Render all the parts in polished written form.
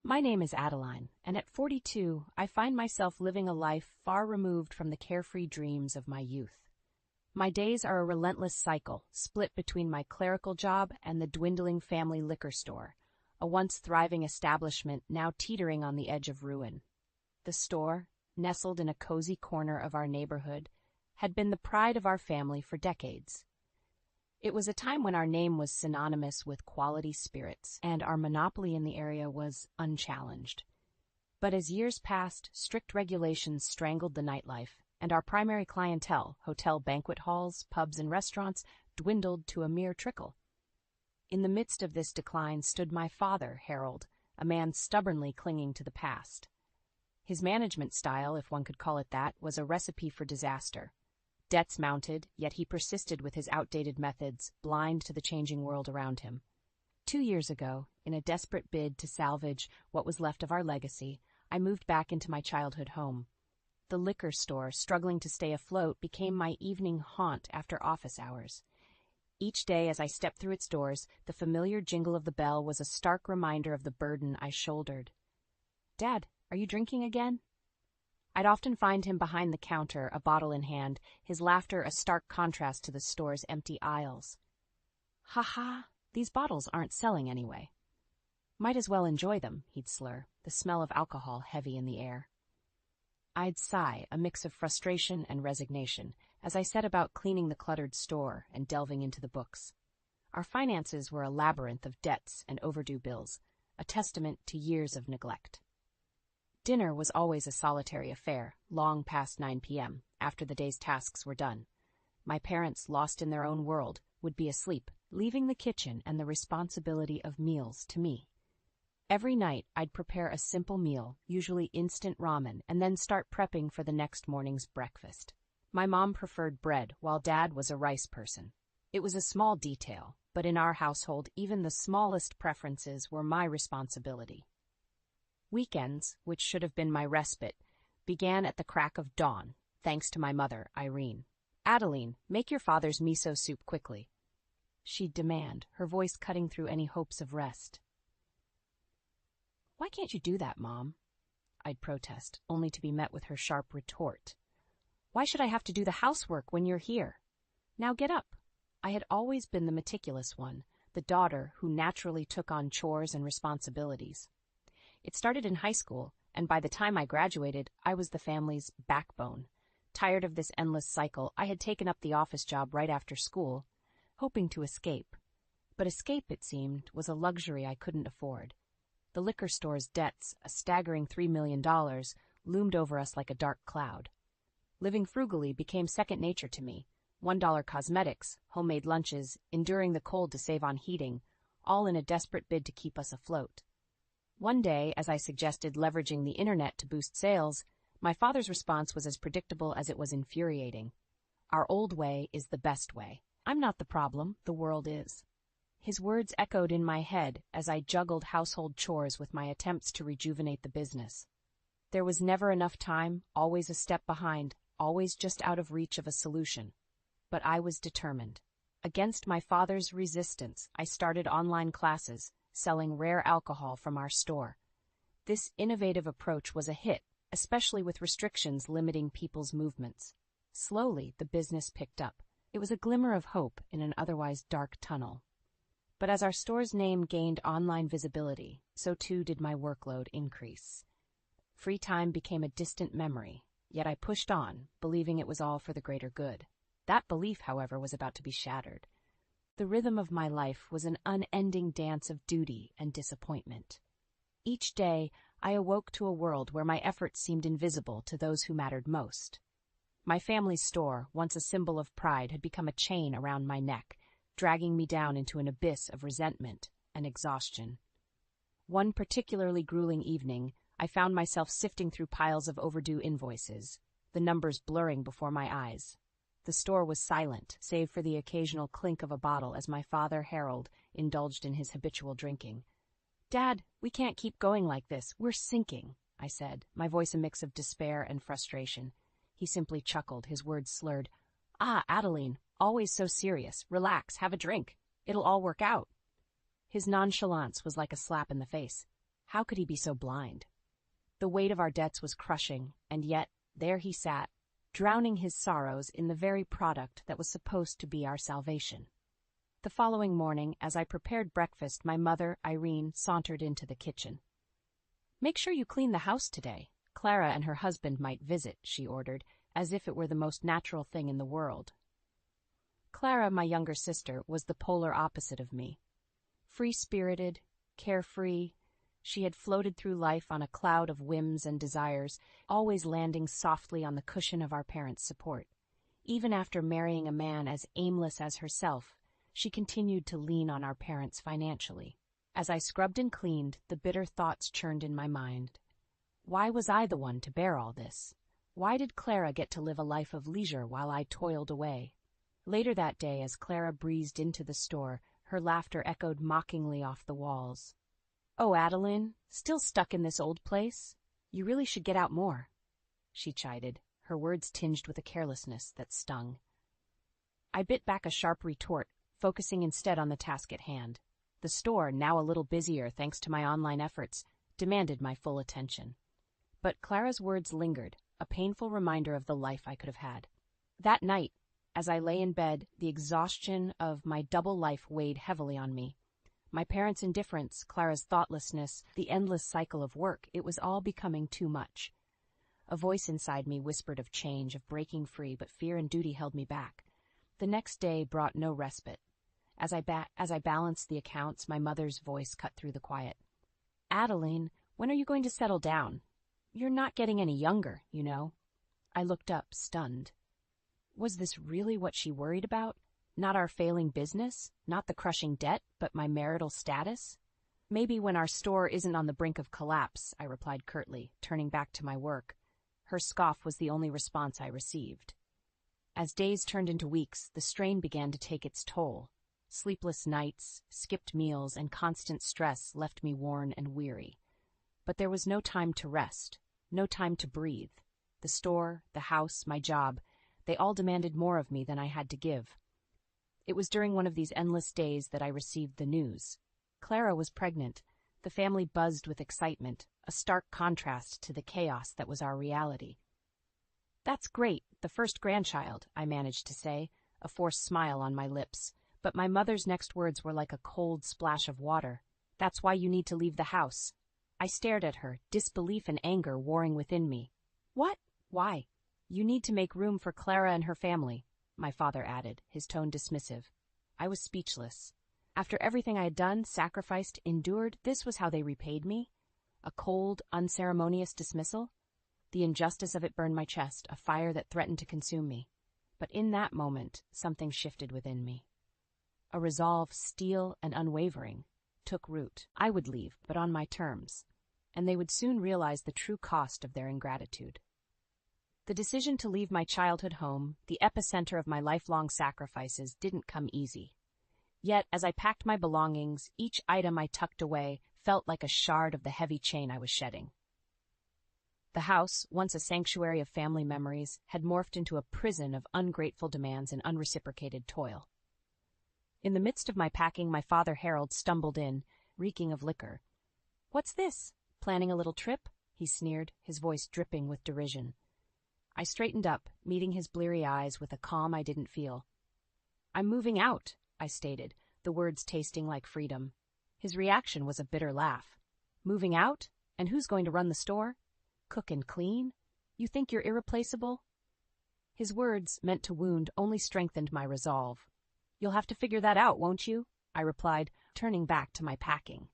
My name is Adeline, and at 42, I find myself living a life far removed from the carefree dreams of my youth. My days are a relentless cycle, split between my clerical job and the dwindling family liquor store, a once thriving establishment now teetering on the edge of ruin. The store, nestled in a cozy corner of our neighborhood, had been the pride of our family for decades. It was a time when our name was synonymous with quality spirits, and our monopoly in the area was unchallenged. But as years passed, strict regulations strangled the nightlife, and our primary clientele, hotel banquet halls, pubs, and restaurants, dwindled to a mere trickle. In the midst of this decline stood my father, Harold, a man stubbornly clinging to the past. His management style, if one could call it that, was a recipe for disaster. Debts mounted, yet he persisted with his outdated methods, blind to the changing world around him. 2 years ago, in a desperate bid to salvage what was left of our legacy, I moved back into my childhood home. The liquor store, struggling to stay afloat, became my evening haunt after office hours. Each day as I stepped through its doors, the familiar jingle of the bell was a stark reminder of the burden I shouldered. "Dad, are you drinking again?" I'd often find him behind the counter, a bottle in hand, his laughter a stark contrast to the store's empty aisles. "Ha ha, these bottles aren't selling anyway." "Might as well enjoy them," he'd slur, the smell of alcohol heavy in the air. I'd sigh, a mix of frustration and resignation, as I set about cleaning the cluttered store and delving into the books. Our finances were a labyrinth of debts and overdue bills, a testament to years of neglect. Dinner was always a solitary affair, long past 9 p.m., after the day's tasks were done. My parents, lost in their own world, would be asleep, leaving the kitchen and the responsibility of meals to me. Every night, I'd prepare a simple meal, usually instant ramen, and then start prepping for the next morning's breakfast. My mom preferred bread, while Dad was a rice person. It was a small detail, but in our household, even the smallest preferences were my responsibility. Weekends, which should have been my respite, began at the crack of dawn, thanks to my mother, Irene. "Adeline, make your father's miso soup quickly," she'd demand, her voice cutting through any hopes of rest. "Why can't you do that, Mom?" I'd protest, only to be met with her sharp retort. "Why should I have to do the housework when you're here? Now get up." I had always been the meticulous one, the daughter who naturally took on chores and responsibilities. It started in high school, and by the time I graduated, I was the family's backbone. Tired of this endless cycle, I had taken up the office job right after school, hoping to escape. But escape, it seemed, was a luxury I couldn't afford. The liquor store's debts, a staggering $3 million, loomed over us like a dark cloud. Living frugally became second nature to me. $1 cosmetics, homemade lunches, enduring the cold to save on heating, all in a desperate bid to keep us afloat. One day, as I suggested leveraging the internet to boost sales, my father's response was as predictable as it was infuriating. "Our old way is the best way. I'm not the problem, the world is." His words echoed in my head as I juggled household chores with my attempts to rejuvenate the business. There was never enough time, always a step behind, always just out of reach of a solution. But I was determined. Against my father's resistance, I started online classes, selling rare alcohol from our store. This innovative approach was a hit, especially with restrictions limiting people's movements. Slowly, the business picked up. It was a glimmer of hope in an otherwise dark tunnel. But as our store's name gained online visibility, so too did my workload increase. Free time became a distant memory, yet I pushed on, believing it was all for the greater good. That belief, however, was about to be shattered. The rhythm of my life was an unending dance of duty and disappointment. Each day, I awoke to a world where my efforts seemed invisible to those who mattered most. My family's store, once a symbol of pride, had become a chain around my neck, dragging me down into an abyss of resentment and exhaustion. One particularly grueling evening, I found myself sifting through piles of overdue invoices, the numbers blurring before my eyes. The store was silent, save for the occasional clink of a bottle as my father, Harold, indulged in his habitual drinking. "Dad, we can't keep going like this. We're sinking," I said, my voice a mix of despair and frustration. He simply chuckled, his words slurred. "Ah, Adeline, always so serious. Relax, have a drink. It'll all work out." His nonchalance was like a slap in the face. How could he be so blind? The weight of our debts was crushing, and yet there he sat, drowning his sorrows in the very product that was supposed to be our salvation. The following morning, as I prepared breakfast, my mother, Irene, sauntered into the kitchen. "Make sure you clean the house today. Clara and her husband might visit," she ordered, as if it were the most natural thing in the world. Clara, my younger sister, was the polar opposite of me. Free-spirited, carefree, she had floated through life on a cloud of whims and desires, always landing softly on the cushion of our parents' support. Even after marrying a man as aimless as herself, she continued to lean on our parents financially. As I scrubbed and cleaned, the bitter thoughts churned in my mind. Why was I the one to bear all this? Why did Clara get to live a life of leisure while I toiled away? Later that day, as Clara breezed into the store, her laughter echoed mockingly off the walls. "Oh, Adeline, still stuck in this old place? You really should get out more," she chided, her words tinged with a carelessness that stung. I bit back a sharp retort, focusing instead on the task at hand. The store, now a little busier thanks to my online efforts, demanded my full attention. But Clara's words lingered, a painful reminder of the life I could have had. That night, as I lay in bed, the exhaustion of my double life weighed heavily on me. My parents' indifference, Clara's thoughtlessness, the endless cycle of work, it was all becoming too much. A voice inside me whispered of change, of breaking free, but fear and duty held me back. The next day brought no respite. As I balanced the accounts, my mother's voice cut through the quiet. "Adeline, when are you going to settle down? You're not getting any younger, you know." I looked up, stunned. Was this really what she worried about? Not our failing business, not the crushing debt, but my marital status? "Maybe when our store isn't on the brink of collapse," I replied curtly, turning back to my work. Her scoff was the only response I received. As days turned into weeks, the strain began to take its toll. Sleepless nights, skipped meals, and constant stress left me worn and weary. But there was no time to rest, no time to breathe. The store, the house, my job, they all demanded more of me than I had to give. It was during one of these endless days that I received the news. Clara was pregnant. The family buzzed with excitement, a stark contrast to the chaos that was our reality. "That's great, the first grandchild," I managed to say, a forced smile on my lips. But my mother's next words were like a cold splash of water. "That's why you need to leave the house." I stared at her, disbelief and anger warring within me. "What? Why?" "You need to make room for Clara and her family," my father added, his tone dismissive. I was speechless. After everything I had done, sacrificed, endured, this was how they repaid me? A cold, unceremonious dismissal? The injustice of it burned my chest, a fire that threatened to consume me. But in that moment, something shifted within me. A resolve, steel and unwavering, took root. I would leave, but on my terms, and they would soon realize the true cost of their ingratitude. The decision to leave my childhood home, the epicenter of my lifelong sacrifices, didn't come easy. Yet, as I packed my belongings, each item I tucked away felt like a shard of the heavy chain I was shedding. The house, once a sanctuary of family memories, had morphed into a prison of ungrateful demands and unreciprocated toil. In the midst of my packing, my father Harold stumbled in, reeking of liquor. "What's this? Planning a little trip?" he sneered, his voice dripping with derision. I straightened up, meeting his bleary eyes with a calm I didn't feel. "I'm moving out," I stated, the words tasting like freedom. His reaction was a bitter laugh. "Moving out? And who's going to run the store? Cook and clean? You think you're irreplaceable?" His words, meant to wound, only strengthened my resolve. "You'll have to figure that out, won't you?" I replied, turning back to my packing.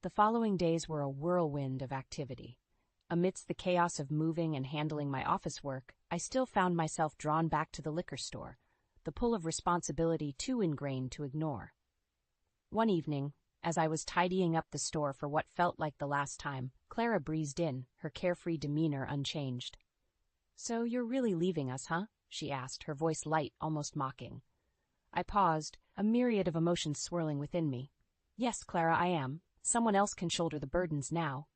The following days were a whirlwind of activity. Amidst the chaos of moving and handling my office work, I still found myself drawn back to the liquor store, the pull of responsibility too ingrained to ignore. One evening, as I was tidying up the store for what felt like the last time, Clara breezed in, her carefree demeanor unchanged. "So you're really leaving us, huh?" she asked, her voice light, almost mocking. I paused, a myriad of emotions swirling within me. "Yes, Clara, I am. Someone else can shoulder the burdens now."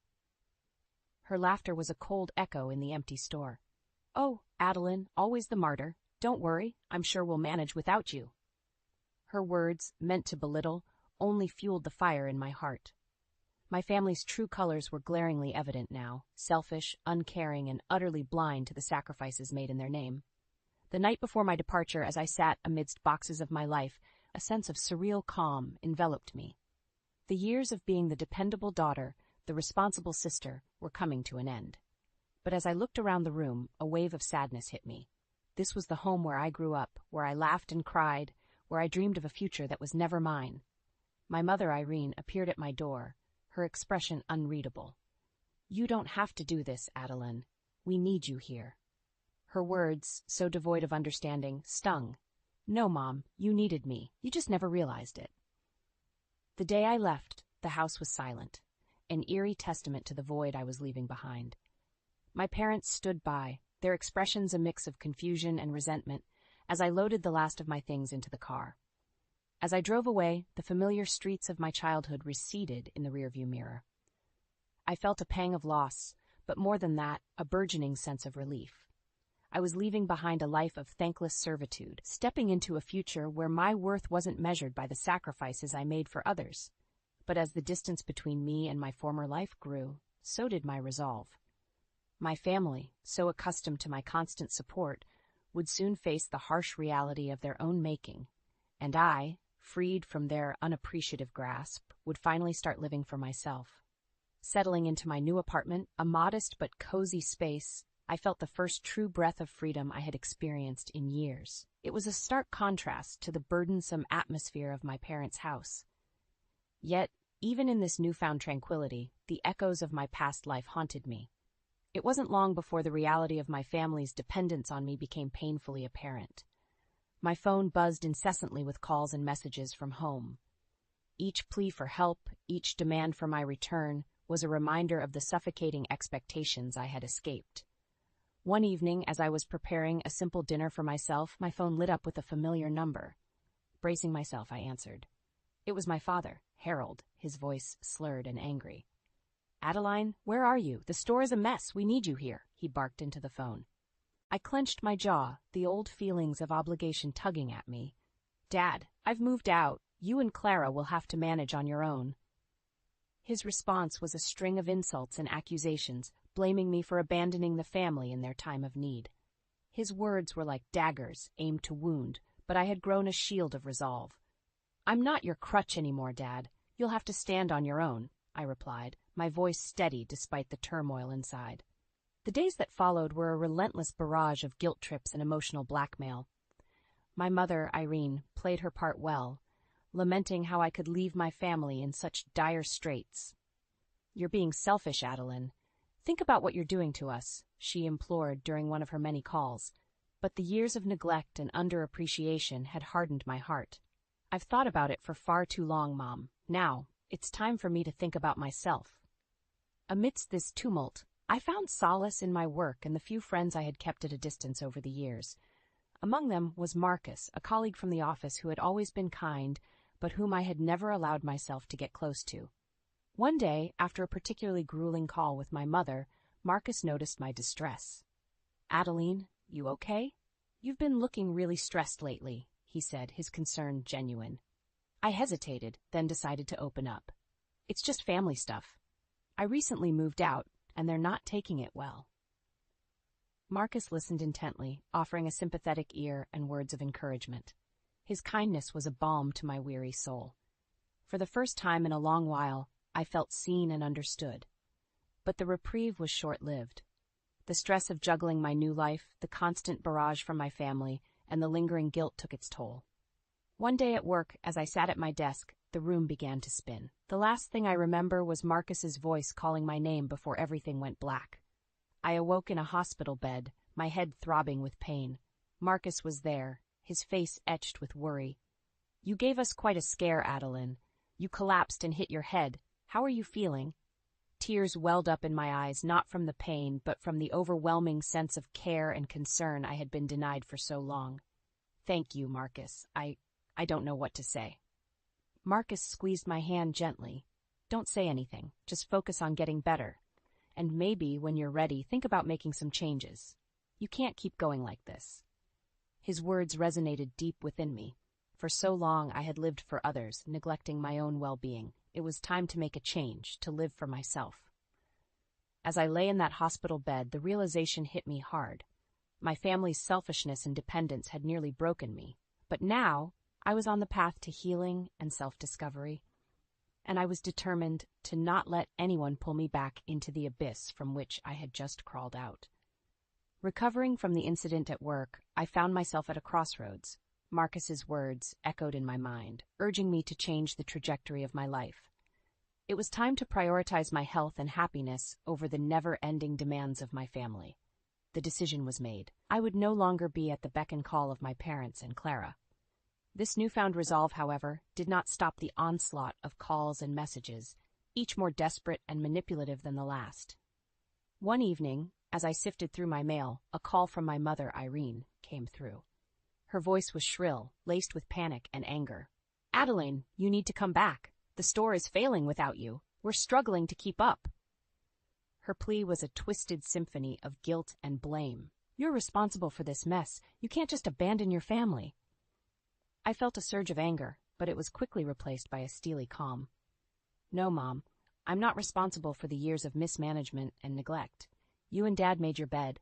Her laughter was a cold echo in the empty store. "Oh, Adeline, always the martyr. Don't worry, I'm sure we'll manage without you." Her words, meant to belittle, only fueled the fire in my heart. My family's true colors were glaringly evident now, selfish, uncaring, and utterly blind to the sacrifices made in their name. The night before my departure, as I sat amidst boxes of my life, a sense of surreal calm enveloped me. The years of being the dependable daughter, the responsible sister, were coming to an end. But as I looked around the room, a wave of sadness hit me. This was the home where I grew up, where I laughed and cried, where I dreamed of a future that was never mine. My mother, Irene, appeared at my door, her expression unreadable. "You don't have to do this, Adeline. We need you here." Her words, so devoid of understanding, stung. "No, Mom, you needed me. You just never realized it." The day I left, the house was silent, an eerie testament to the void I was leaving behind. My parents stood by, their expressions a mix of confusion and resentment, as I loaded the last of my things into the car. As I drove away, the familiar streets of my childhood receded in the rearview mirror. I felt a pang of loss, but more than that, a burgeoning sense of relief. I was leaving behind a life of thankless servitude, stepping into a future where my worth wasn't measured by the sacrifices I made for others. But as the distance between me and my former life grew, so did my resolve. My family, so accustomed to my constant support, would soon face the harsh reality of their own making, and I, freed from their unappreciative grasp, would finally start living for myself. Settling into my new apartment, a modest but cozy space, I felt the first true breath of freedom I had experienced in years. It was a stark contrast to the burdensome atmosphere of my parents' house. Yet, even in this newfound tranquility, the echoes of my past life haunted me. It wasn't long before the reality of my family's dependence on me became painfully apparent. My phone buzzed incessantly with calls and messages from home. Each plea for help, each demand for my return, was a reminder of the suffocating expectations I had escaped. One evening, as I was preparing a simple dinner for myself, my phone lit up with a familiar number. Bracing myself, I answered. It was my father, Harold, his voice slurred and angry. "Adeline, where are you? The store is a mess. We need you here," he barked into the phone. I clenched my jaw, the old feelings of obligation tugging at me. "Dad, I've moved out. You and Clara will have to manage on your own." His response was a string of insults and accusations, blaming me for abandoning the family in their time of need. His words were like daggers, aimed to wound, but I had grown a shield of resolve. "I'm not your crutch anymore, Dad. You'll have to stand on your own," I replied, my voice steady despite the turmoil inside. The days that followed were a relentless barrage of guilt trips and emotional blackmail. My mother, Irene, played her part well, lamenting how I could leave my family in such dire straits. "You're being selfish, Adeline. Think about what you're doing to us," she implored during one of her many calls. But the years of neglect and underappreciation had hardened my heart. "I've thought about it for far too long, Mom. Now, it's time for me to think about myself." Amidst this tumult, I found solace in my work and the few friends I had kept at a distance over the years. Among them was Marcus, a colleague from the office who had always been kind, but whom I had never allowed myself to get close to. One day, after a particularly grueling call with my mother, Marcus noticed my distress. "Adeline, you okay? You've been looking really stressed lately," he said, his concern genuine. I hesitated, then decided to open up. "It's just family stuff. I recently moved out, and they're not taking it well." Marcus listened intently, offering a sympathetic ear and words of encouragement. His kindness was a balm to my weary soul. For the first time in a long while, I felt seen and understood. But the reprieve was short-lived. The stress of juggling my new life, the constant barrage from my family, and the lingering guilt took its toll. One day at work, as I sat at my desk, the room began to spin. The last thing I remember was Marcus's voice calling my name before everything went black. I awoke in a hospital bed, my head throbbing with pain. Marcus was there, his face etched with worry. "You gave us quite a scare, Adeline. You collapsed and hit your head. How are you feeling?" Tears welled up in my eyes, not from the pain, but from the overwhelming sense of care and concern I had been denied for so long. "Thank you, Marcus. I don't know what to say." Marcus squeezed my hand gently. "Don't say anything. Just focus on getting better. And maybe, when you're ready, think about making some changes. You can't keep going like this." His words resonated deep within me. For so long I had lived for others, neglecting my own well-being. It was time to make a change, to live for myself. As I lay in that hospital bed, the realization hit me hard. My family's selfishness and dependence had nearly broken me. But now, I was on the path to healing and self-discovery. And I was determined to not let anyone pull me back into the abyss from which I had just crawled out. Recovering from the incident at work, I found myself at a crossroads. Marcus's words echoed in my mind, urging me to change the trajectory of my life. It was time to prioritize my health and happiness over the never-ending demands of my family. The decision was made. I would no longer be at the beck and call of my parents and Clara. This newfound resolve, however, did not stop the onslaught of calls and messages, each more desperate and manipulative than the last. One evening, as I sifted through my mail, a call from my mother, Irene, came through. Her voice was shrill, laced with panic and anger. "Adeline, you need to come back. The store is failing without you. We're struggling to keep up." Her plea was a twisted symphony of guilt and blame. "You're responsible for this mess. You can't just abandon your family." I felt a surge of anger, but it was quickly replaced by a steely calm. "No, Mom. I'm not responsible for the years of mismanagement and neglect. You and Dad made your bed.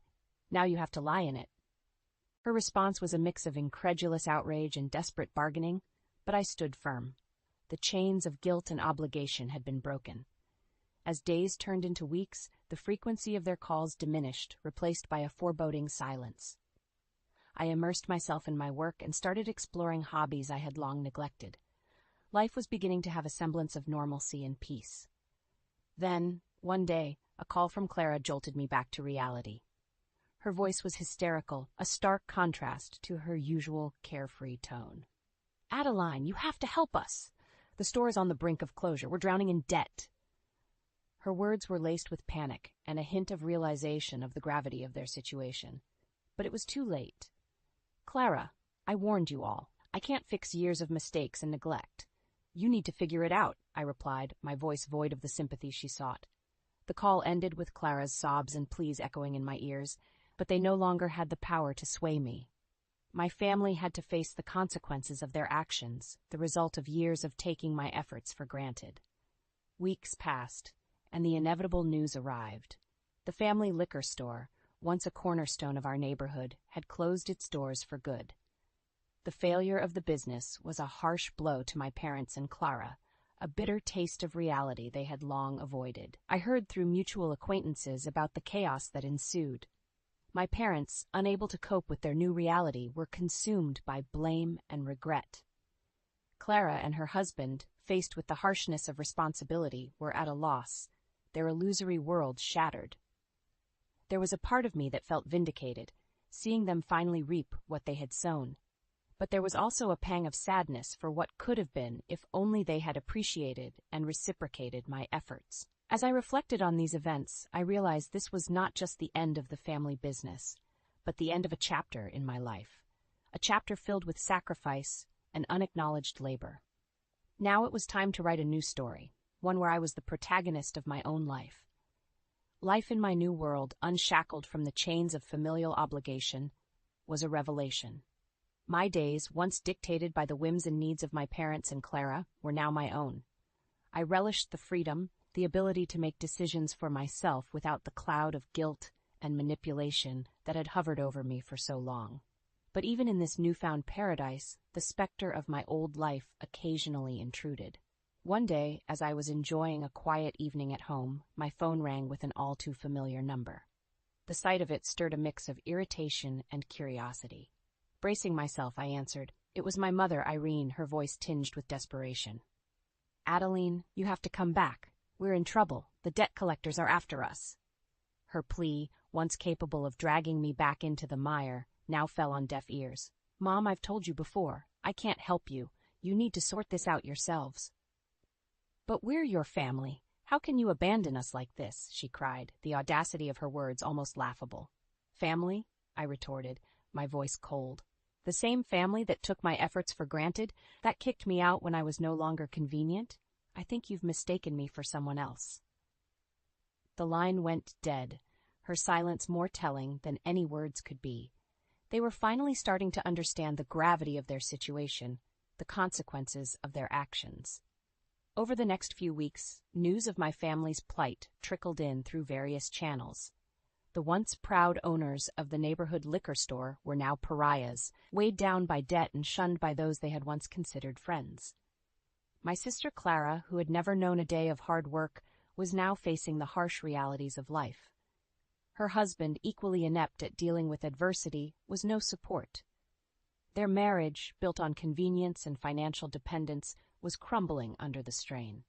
Now you have to lie in it." Her response was a mix of incredulous outrage and desperate bargaining, but I stood firm. The chains of guilt and obligation had been broken. As days turned into weeks, the frequency of their calls diminished, replaced by a foreboding silence. I immersed myself in my work and started exploring hobbies I had long neglected. Life was beginning to have a semblance of normalcy and peace. Then, one day, a call from Clara jolted me back to reality. Her voice was hysterical, a stark contrast to her usual carefree tone. "Adeline, you have to help us. The store is on the brink of closure. We're drowning in debt." Her words were laced with panic and a hint of realization of the gravity of their situation. But it was too late. "Clara, I warned you all. I can't fix years of mistakes and neglect. You need to figure it out," I replied, my voice void of the sympathy she sought. The call ended with Clara's sobs and pleas echoing in my ears, but they no longer had the power to sway me. My family had to face the consequences of their actions, the result of years of taking my efforts for granted. Weeks passed, and the inevitable news arrived. The family liquor store, once a cornerstone of our neighborhood, had closed its doors for good. The failure of the business was a harsh blow to my parents and Clara, a bitter taste of reality they had long avoided. I heard through mutual acquaintances about the chaos that ensued. My parents, unable to cope with their new reality, were consumed by blame and regret. Clara and her husband, faced with the harshness of responsibility, were at a loss, their illusory world shattered. There was a part of me that felt vindicated, seeing them finally reap what they had sown. But there was also a pang of sadness for what could have been if only they had appreciated and reciprocated my efforts. As I reflected on these events, I realized this was not just the end of the family business, but the end of a chapter in my life, a chapter filled with sacrifice and unacknowledged labor. Now it was time to write a new story, one where I was the protagonist of my own life. Life in my new world, unshackled from the chains of familial obligation, was a revelation. My days, once dictated by the whims and needs of my parents and Clara, were now my own. I relished the freedom, the ability to make decisions for myself without the cloud of guilt and manipulation that had hovered over me for so long. But even in this newfound paradise, the specter of my old life occasionally intruded. One day, as I was enjoying a quiet evening at home, my phone rang with an all-too-familiar number. The sight of it stirred a mix of irritation and curiosity. Bracing myself, I answered. It was my mother, Irene, her voice tinged with desperation. "Adeline, you have to come back. We're in trouble. The debt collectors are after us." Her plea, once capable of dragging me back into the mire, now fell on deaf ears. "Mom, I've told you before. I can't help you. You need to sort this out yourselves." "But we're your family. How can you abandon us like this?" she cried, the audacity of her words almost laughable. "Family?" I retorted, my voice cold. "The same family that took my efforts for granted, that kicked me out when I was no longer convenient? I think you've mistaken me for someone else." The line went dead, her silence more telling than any words could be. They were finally starting to understand the gravity of their situation, the consequences of their actions. Over the next few weeks, news of my family's plight trickled in through various channels. The once proud owners of the neighborhood liquor store were now pariahs, weighed down by debt and shunned by those they had once considered friends. My sister Clara, who had never known a day of hard work, was now facing the harsh realities of life. Her husband, equally inept at dealing with adversity, was no support. Their marriage, built on convenience and financial dependence, was crumbling under the strain.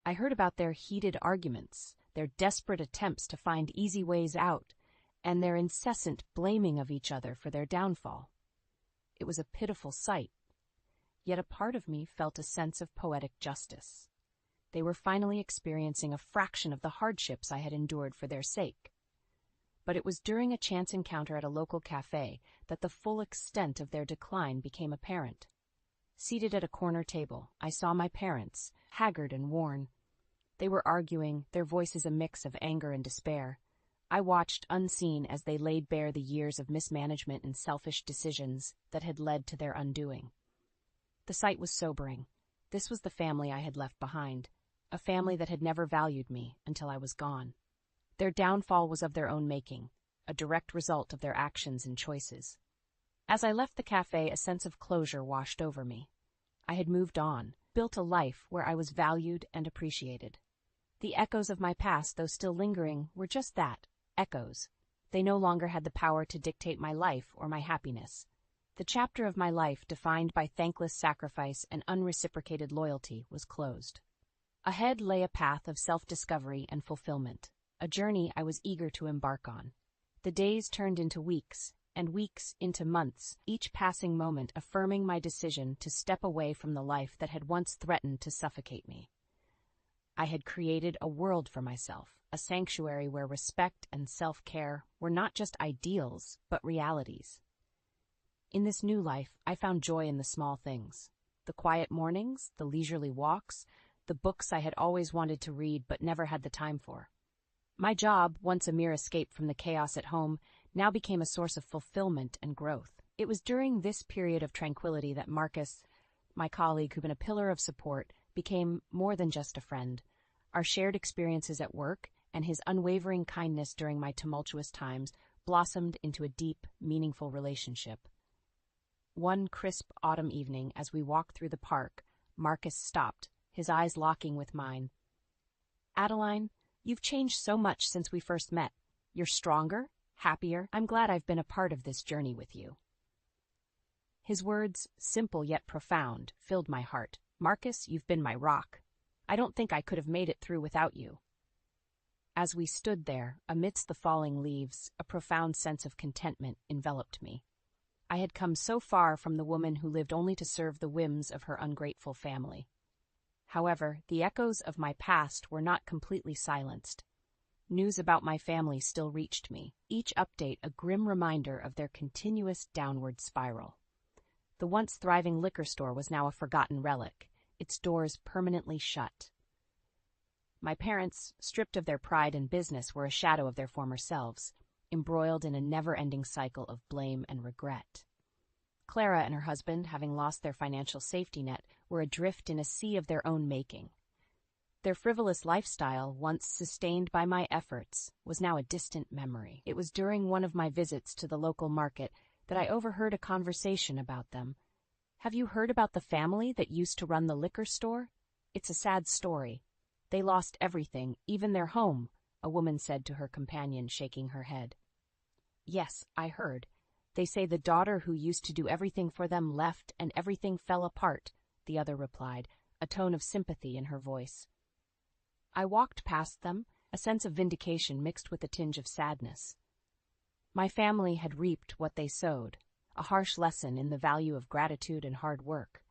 I heard about their heated arguments, their desperate attempts to find easy ways out, and their incessant blaming of each other for their downfall. It was a pitiful sight, yet a part of me felt a sense of poetic justice. They were finally experiencing a fraction of the hardships I had endured for their sake. But it was during a chance encounter at a local cafe that the full extent of their decline became apparent. Seated at a corner table, I saw my parents, haggard and worn. They were arguing, their voices a mix of anger and despair. I watched unseen as they laid bare the years of mismanagement and selfish decisions that had led to their undoing. The sight was sobering. This was the family I had left behind, a family that had never valued me until I was gone. Their downfall was of their own making, a direct result of their actions and choices. As I left the cafe, a sense of closure washed over me. I had moved on, built a life where I was valued and appreciated. The echoes of my past, though still lingering, were just that, echoes. They no longer had the power to dictate my life or my happiness. The chapter of my life, defined by thankless sacrifice and unreciprocated loyalty, was closed. Ahead lay a path of self-discovery and fulfillment, a journey I was eager to embark on. The days turned into weeks, and weeks into months, each passing moment affirming my decision to step away from the life that had once threatened to suffocate me. I had created a world for myself, a sanctuary where respect and self-care were not just ideals, but realities. In this new life, I found joy in the small things. The quiet mornings, the leisurely walks, the books I had always wanted to read but never had the time for. My job, once a mere escape from the chaos at home, now became a source of fulfillment and growth. It was during this period of tranquility that Marcus, my colleague who'd been a pillar of support, became more than just a friend. Our shared experiences at work and his unwavering kindness during my tumultuous times blossomed into a deep, meaningful relationship. One crisp autumn evening, as we walked through the park, Marcus stopped, his eyes locking with mine. "Adeline, you've changed so much since we first met. You're stronger, happier. I'm glad I've been a part of this journey with you." His words, simple yet profound, filled my heart. "Marcus, you've been my rock. I don't think I could have made it through without you." As we stood there, amidst the falling leaves, a profound sense of contentment enveloped me. I had come so far from the woman who lived only to serve the whims of her ungrateful family. However, the echoes of my past were not completely silenced. News about my family still reached me, each update a grim reminder of their continuous downward spiral. The once thriving liquor store was now a forgotten relic, its doors permanently shut. My parents, stripped of their pride and business, were a shadow of their former selves, embroiled in a never-ending cycle of blame and regret. Clara and her husband, having lost their financial safety net, were adrift in a sea of their own making. Their frivolous lifestyle, once sustained by my efforts, was now a distant memory. It was during one of my visits to the local market that I overheard a conversation about them. "Have you heard about the family that used to run the liquor store? It's a sad story. They lost everything, even their home," a woman said to her companion, shaking her head. "Yes, I heard. They say the daughter who used to do everything for them left and everything fell apart," the other replied, a tone of sympathy in her voice. I walked past them, a sense of vindication mixed with a tinge of sadness. My family had reaped what they sowed, a harsh lesson in the value of gratitude and hard work.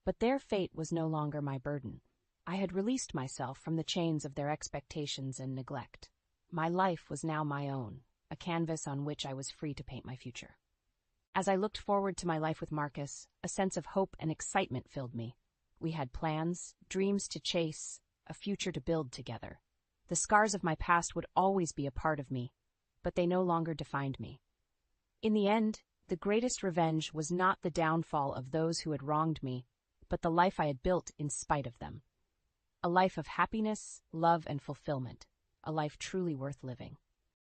But their fate was no longer my burden. I had released myself from the chains of their expectations and neglect. My life was now my own, a canvas on which I was free to paint my future. As I looked forward to my life with Marcus, a sense of hope and excitement filled me. We had plans, dreams to chase, a future to build together. The scars of my past would always be a part of me, but they no longer defined me. In the end, the greatest revenge was not the downfall of those who had wronged me, but the life I had built in spite of them. A life of happiness, love, and fulfillment. A life truly worth living.